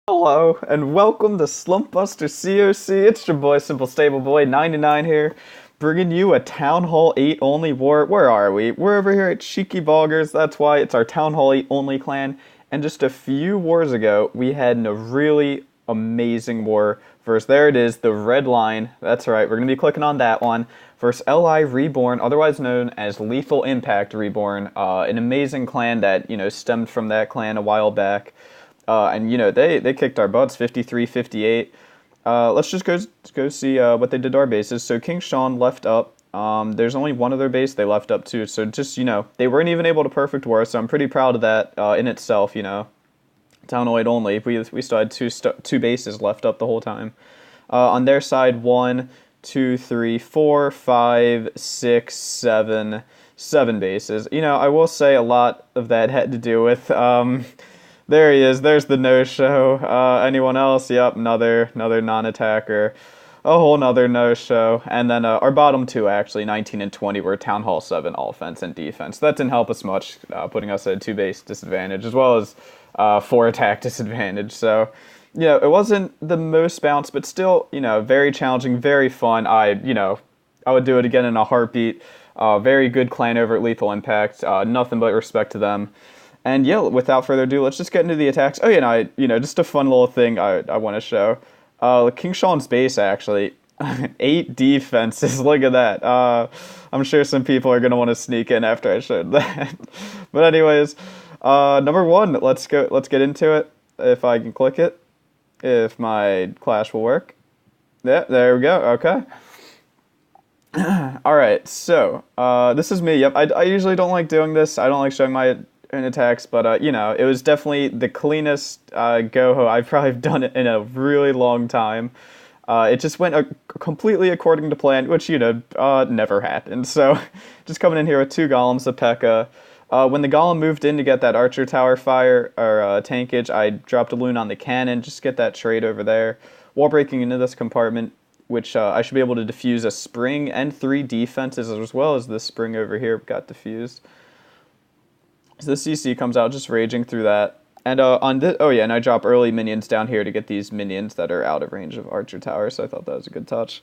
Hello, and welcome to Slump Buster COC. It's your boy, Simple Stable Boy 99 here, bringing you a Town Hall 8 only war. Where are we? We're over here at Cheeky Boggers. That's why it's our Town Hall 8 only clan. And just a few wars ago, we had a really amazing war versus, there it is, the red line. That's right, we're going to be clicking on that one. Versus LI Reborn, otherwise known as Lethal Impact Reborn. An amazing clan that, stemmed from that clan a while back. And they kicked our butts 53-58. Let's just go see what they did to our bases. So King Sean left up. There's only one other base they left up too. So just they weren't even able to perfect war. So I'm pretty proud of that in itself. Townoid only. We still had two bases left up the whole time. On their side, 1, 2, 3, 4, 5, 6, 7, 7 bases. I will say a lot of that had to do with. There he is. There's the no-show. Anyone else? Yep, another non-attacker. A whole nother no-show. And then our bottom two, actually, 19 and 20, were Town Hall 7 offense and defense. That didn't help us much, putting us at a 2-base disadvantage, as well as 4-attack disadvantage. So, it wasn't the most balanced, but still, very challenging, very fun. I would do it again in a heartbeat. Very good clan over at Lethal Impact. Nothing but respect to them. And yeah, without further ado, let's just get into the attacks. Oh yeah, and just a fun little thing I want to show. King Sean's base, actually. 8 defenses, look at that. I'm sure some people are going to want to sneak in after I showed that. But anyways, number 1, let's get into it. If I can click it. If my clash will work. Yeah, there we go, okay. Alright, so, this is me. Yep, I usually don't like doing this. I don't like showing my in attacks, but it was definitely the cleanest GoHo I've probably done it in a really long time. It just went completely according to plan, which never happened. So just coming in here with 2 golems, a pekka. When the golem moved in to get that archer tower fire or tankage, I dropped a loon on the cannon, just get that trade over there. Wall breaking into this compartment, which I should be able to defuse a spring and 3 defenses, as well as this spring over here got defused. So the CC comes out just raging through that. And on this, oh yeah, and I drop early minions down here to get these minions that are out of range of Archer Tower, so I thought that was a good touch.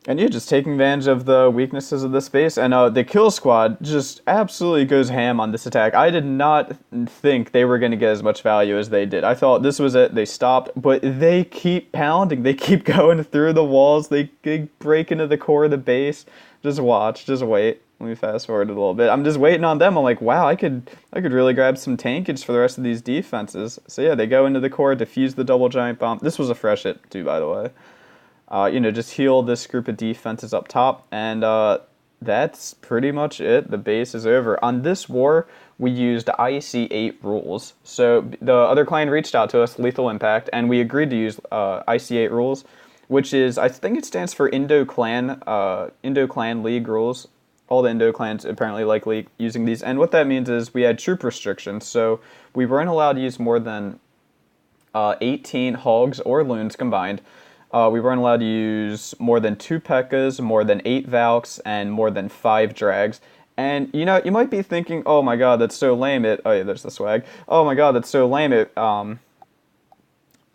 And yeah, just taking advantage of the weaknesses of this base. And the kill squad just absolutely goes ham on this attack. I did not think they were going to get as much value as they did. I thought this was it. They stopped, but they keep pounding. They keep going through the walls. They break into the core of the base. Just watch. Just wait. Let me fast forward a little bit. I'm just waiting on them. I'm like, wow, I could really grab some tankage for the rest of these defenses. So yeah, they go into the core, defuse the double giant bomb. This was a fresh hit too, by the way. Just heal this group of defenses up top, and that's pretty much it. The base is over. On this war, we used IC8 rules. So the other clan reached out to us, Lethal Impact, and we agreed to use IC8 rules, which is, I think it stands for Indo-Clan League rules. All the Indo clans apparently like using these, and what that means is we had troop restrictions, so we weren't allowed to use more than 18 hogs or loons combined. We weren't allowed to use more than 2 pekkas, more than 8 valks, and more than 5 drags. And you might be thinking, oh my god, that's so lame. Oh yeah, there's the swag. Oh my god, that's so lame.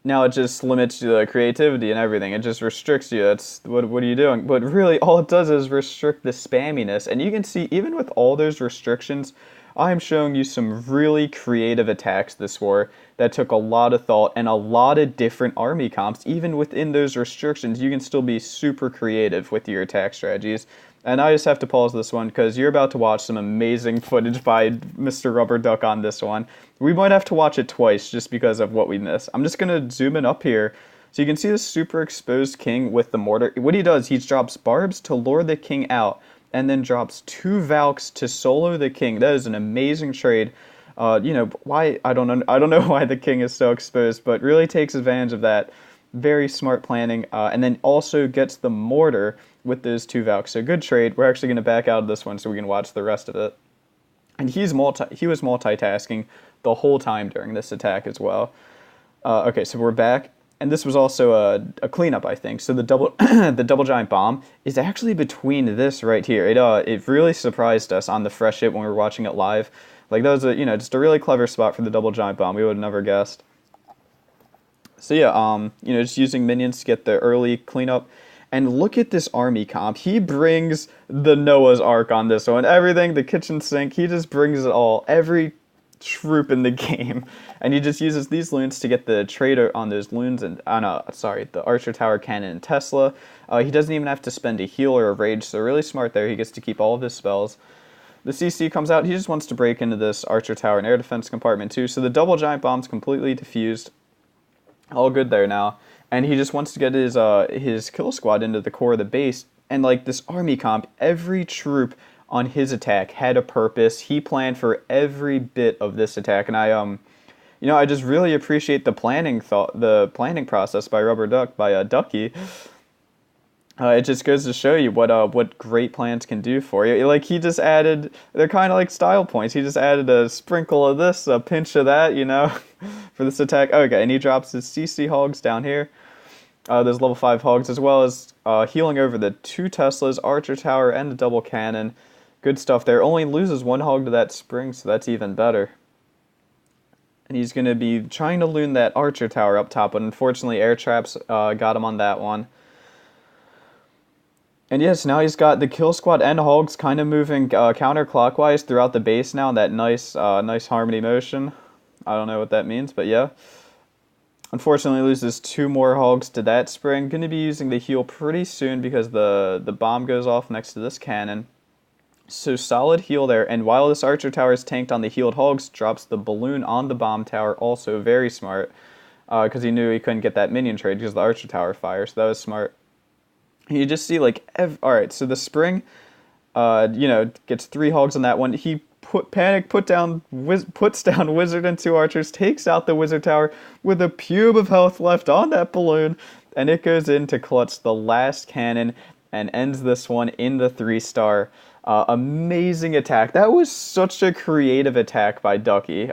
Now it just limits the creativity and everything. It just restricts you. That's what are you doing? But really, all it does is restrict the spamminess. And you can see, even with all those restrictions, I am showing you some really creative attacks this war that took a lot of thought and a lot of different army comps. Even within those restrictions, you can still be super creative with your attack strategies. And I just have to pause this one because you're about to watch some amazing footage by Mr. Rubber Duck on this one. We might have to watch it twice just because of what we missed. I'm just going to zoom in up here so you can see the super exposed king with the mortar. What he does, he drops barbs to lure the king out and then drops 2 valks to solo the king. That is an amazing trade. Why, I don't know why the king is so exposed, but really takes advantage of that. Very smart planning, and then also gets the mortar with those 2 valks. So good trade. We're actually going to back out of this one so we can watch the rest of it. And he was multitasking the whole time during this attack as well. Okay, so we're back, and this was also a cleanup, I think. So the double giant bomb is actually between this right here. It really surprised us on the fresh hit when we were watching it live. Like that was just a really clever spot for the double giant bomb. We would have never guessed. So yeah, just using minions to get the early cleanup. And look at this army comp. He brings the Noah's Ark on this one. Everything, the kitchen sink, he just brings it all. Every troop in the game. And he just uses these loons to get the trader on those loons and, the Archer Tower Cannon and Tesla. He doesn't even have to spend a heal or a rage, so really smart there. He gets to keep all of his spells. The CC comes out. He just wants to break into this Archer Tower and air defense compartment too. So the double giant bomb's completely diffused. All good there now. And he just wants to get his kill squad into the core of the base. And like this army comp, every troop on his attack had a purpose. He planned for every bit of this attack. And I just really appreciate the planning process by Ducky. It just goes to show you what great plans can do for you. Like he just added, they're kind of like style points. He just added a sprinkle of this, a pinch of that, for this attack. Okay, and he drops his CC hogs down here. There's level 5 hogs as well as healing over the 2 Teslas, Archer Tower, and the double cannon. Good stuff there. Only loses 1 hog to that spring, so that's even better. And he's going to be trying to loon that Archer Tower up top, but unfortunately air traps got him on that one. And yes, now he's got the kill squad and hogs kind of moving counterclockwise throughout the base now. That nice harmony motion. I don't know what that means, but yeah. Unfortunately, loses 2 more hogs to that spring. Going to be using the heal pretty soon because the bomb goes off next to this cannon. So solid heal there. And while this Archer Tower is tanked on the healed hogs, drops the balloon on the bomb tower. Also very smart because he knew he couldn't get that minion trade because the Archer Tower fires. So that was smart. You just see alright, so the spring, gets 3 hogs on that one. He puts down wizard and 2 archers, takes out the wizard tower with a pube of health left on that balloon, and it goes in to clutch the last cannon and ends this one in the 3-star. Amazing attack. That was such a creative attack by Ducky.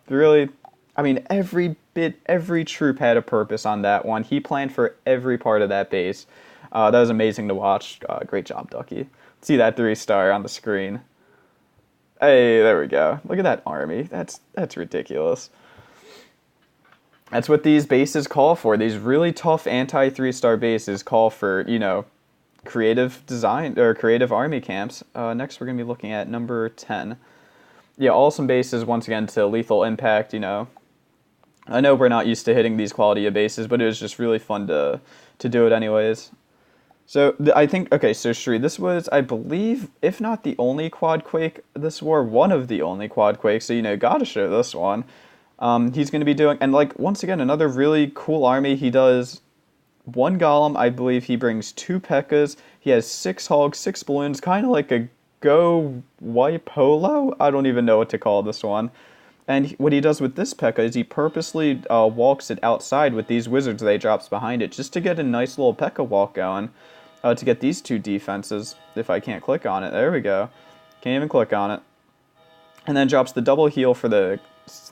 Really, every troop had a purpose on that one. He planned for every part of that base. That was amazing to watch. Great job, Ducky. See that 3-star on the screen. Hey, there we go. Look at that army. That's ridiculous. That's what these bases call for. These really tough anti-3-star bases call for, creative design or creative army camps. Next, we're going to be looking at number 10. Yeah, awesome bases once again to lethal impact. I know we're not used to hitting these quality of bases, but it was just really fun to do it anyways. So I think, okay, so Shri, this was, I believe, if not the only quad quake this war, one of the only quad quakes, so, gotta show this one. He's going to be doing, and once again, another really cool army. He does 1 golem, I believe he brings 2 pekkas, he has 6 hogs, 6 balloons, kind of like a Go Wipe Holo? I don't even know what to call this one. And what he does with this P.E.K.K.A. is he purposely walks it outside with these wizards that he drops behind it, just to get a nice little P.E.K.K.A. walk going, to get these 2 defenses, if I can't click on it. There we go. Can't even click on it. And then drops the double heal for the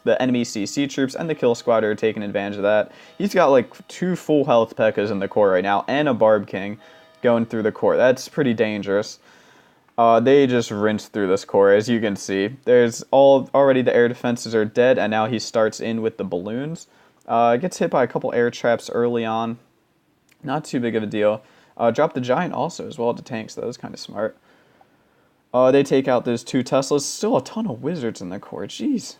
enemy CC troops, and the kill squad are taking advantage of that. He's got 2 full health P.E.K.K.A.s in the core right now, and a Barb King going through the core. That's pretty dangerous. They just rinsed through this core, as you can see. There's already the air defenses are dead, and now he starts in with the balloons. Gets hit by a couple air traps early on. Not too big of a deal. Drop the giant also as well to tanks, so that was kind of smart. They take out those 2 Teslas. Still a ton of wizards in the core, jeez.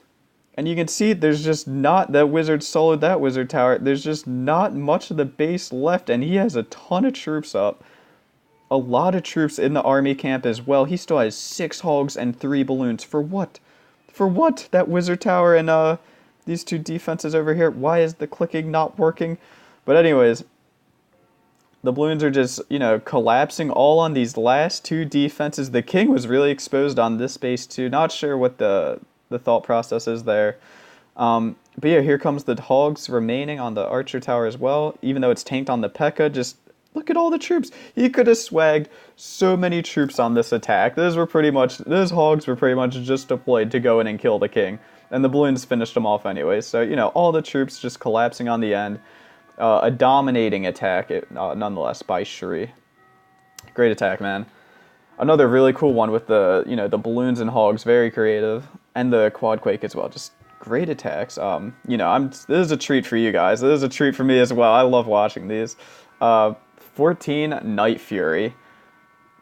And you can see there's just not, that wizard soloed that wizard tower. There's just not much of the base left, and he has a ton of troops up. A lot of troops in the army camp as well. He still has 6 hogs and 3 balloons. For what? For what? That wizard tower and these 2 defenses over here. Why is the clicking not working? But anyways, the balloons are just, collapsing all on these last 2 defenses. The king was really exposed on this base too. Not sure what the thought process is there. But yeah, here comes the hogs remaining on the archer tower as well. Even though it's tanked on the P.E.K.K.A., just look at all the troops. He could have swagged so many troops on this attack. Those hogs were pretty much just deployed to go in and kill the king. And the balloons finished them off anyway. So, all the troops just collapsing on the end. A dominating attack, nonetheless, by Shri. Great attack, man. Another really cool one with the, the balloons and hogs. Very creative. And the quad quake as well. Just great attacks. You know, this is a treat for you guys. This is a treat for me as well. I love watching these. 14 Night Fury.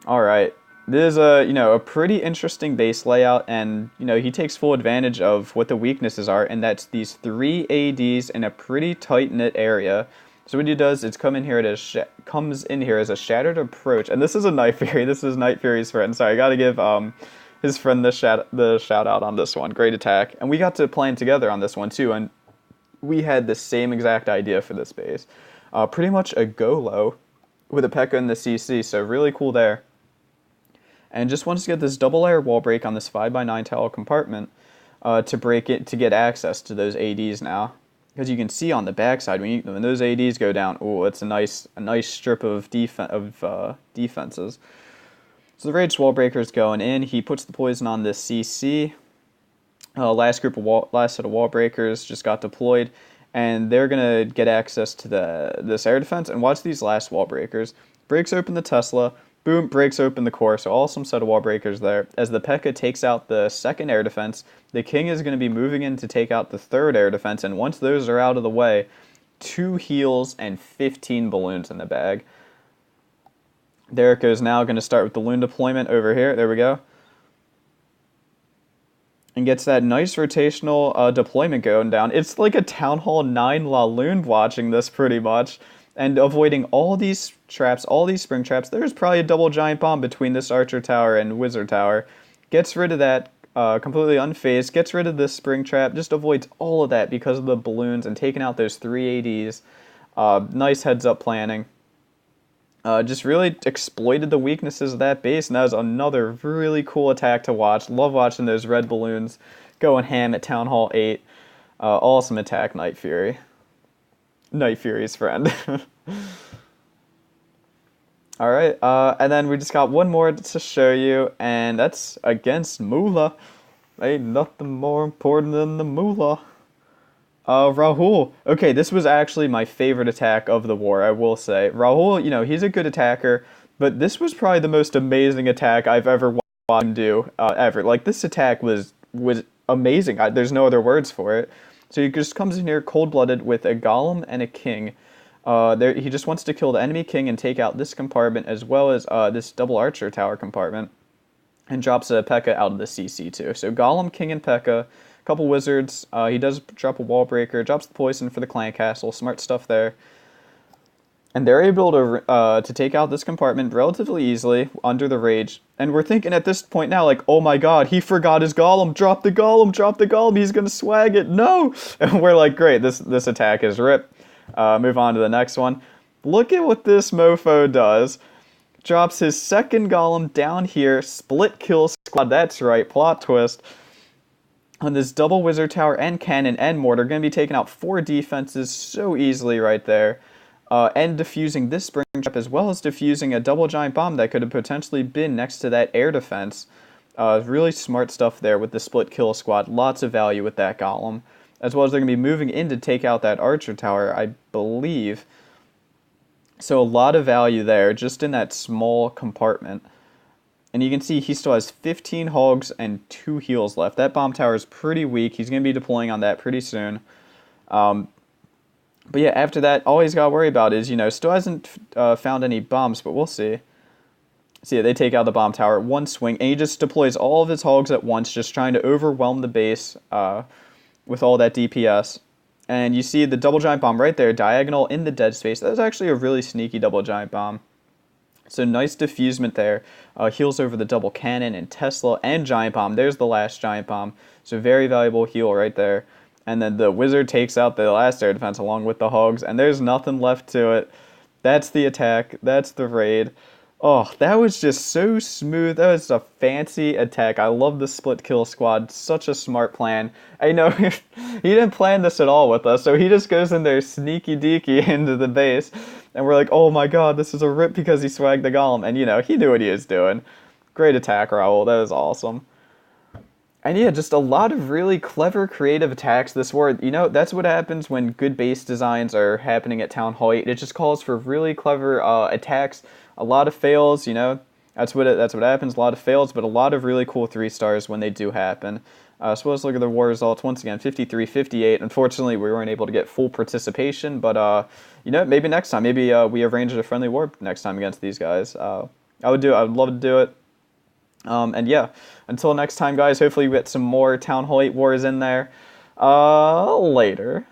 All right. This is a pretty interesting base layout, and he takes full advantage of what the weaknesses are, and that's these 3 ADs in a pretty tight knit area. So what he does is comes in here as a shattered approach, and this is a Night Fury. This is Night Fury's friend. So I gotta give his friend the shout out on this one. Great attack, and we got to plan together on this one too, and we had the same exact idea for this base. Pretty much a GoHo with a P.E.K.K.A. and the CC, so really cool there. And just wants to get this double layer wall break on this 5x9 tile compartment to break it, to get access to those ADs now. Because you can see on the backside, when those ADs go down, oh, it's a nice strip of defenses. So the Rage wall breaker's going in. He puts the poison on this CC. Last set of wall breakers just got deployed, and they're gonna get access to this air defense. And watch these last wall breakers. Breaks open the Tesla. Boom, breaks open the core, so awesome set of wall breakers there. As the P.E.K.K.A. takes out the second air defense, the King is going to be moving in to take out the third air defense, and once those are out of the way, 2 heals and 15 balloons in the bag. Derek is now going to start with the loon deployment over here. There we go. And gets that nice rotational deployment going down. It's like a Town Hall 9 La Loon watching this pretty much. And avoiding all these traps, all these spring traps. There's probably a double giant bomb between this archer tower and wizard tower. Gets rid of that completely unfazed. Gets rid of this spring trap. Just avoids all of that because of the balloons and taking out those 3 ADs. Nice heads up planning. Just really exploited the weaknesses of that base. And that was another really cool attack to watch. Love watching those red balloons going ham at Town Hall 8. Awesome attack, Night Fury. Night Fury's friend. Alright, and then we just got one more to show you, and that's against Moolah. Ain't nothing more important than the Moolah. Rahul. Okay, this was actually my favorite attack of the war, I will say. Rahul, he's a good attacker, but this was probably the most amazing attack I've ever watched him do, ever. Like, this attack was amazing. There's no other words for it. So he just comes in here cold-blooded with a golem and a king. He just wants to kill the enemy king and take out this compartment as well as this double archer tower compartment. And drops a P.E.K.K.A. out of the CC too. So golem, king, and P.E.K.K.A. A couple wizards. He does drop a wall breaker. Drops the poison for the clan castle. Smart stuff there. And they're able to take out this compartment relatively easily under the rage. And we're thinking at this point now, like, oh my god, he forgot his golem. Drop the golem, drop the golem. He's going to swag it. No! And we're like, great, this attack is rip. Move on to the next one. Look at what this mofo does. Drops his second golem down here. Split kill squad. That's right, plot twist. On this double wizard tower and cannon and mortar. Going to be taking out 4 defenses so easily right there. And defusing this spring trap as well as defusing a double giant bomb that could have potentially been next to that air defense. Really smart stuff there with the split kill squad. Lots of value with that golem. As well as they're going to be moving in to take out that archer tower, I believe. So a lot of value there just in that small compartment. And you can see he still has 15 hogs and 2 heals left. That bomb tower is pretty weak. He's going to be deploying on that pretty soon. But yeah, after that, all he's got to worry about is, still hasn't found any bombs, but we'll see. See, yeah, they take out the bomb tower, one swing, and he just deploys all of his hogs at once, just trying to overwhelm the base with all that DPS. And you see the double giant bomb right there, diagonal in the dead space. That was actually a really sneaky double giant bomb. So nice diffusement there. Heals over the double cannon and Tesla and giant bomb. There's the last giant bomb. So very valuable heal right there. And then the wizard takes out the last air defense along with the hogs. And there's nothing left to it. That's the attack. That's the raid. Oh, that was just so smooth. That was a fancy attack. I love the split kill squad. Such a smart plan. I know he didn't plan this at all with us. So he just goes in there sneaky deaky into the base. And we're like, oh my god, this is a rip because he swagged the golem. And he knew what he was doing. Great attack, Raul. That was awesome. And yeah, just a lot of really clever, creative attacks this war. That's what happens when good base designs are happening at Town Hall 8. It just calls for really clever attacks. A lot of fails, that's what happens. A lot of fails, but a lot of really cool 3 stars when they do happen. So let's look at the war results once again. 53-58. Unfortunately, we weren't able to get full participation, but maybe next time. Maybe we arrange a friendly war next time against these guys. I would do it. I would love to do it. And yeah, until next time, guys. Hopefully, we get some more Town Hall 8 wars in there. Later.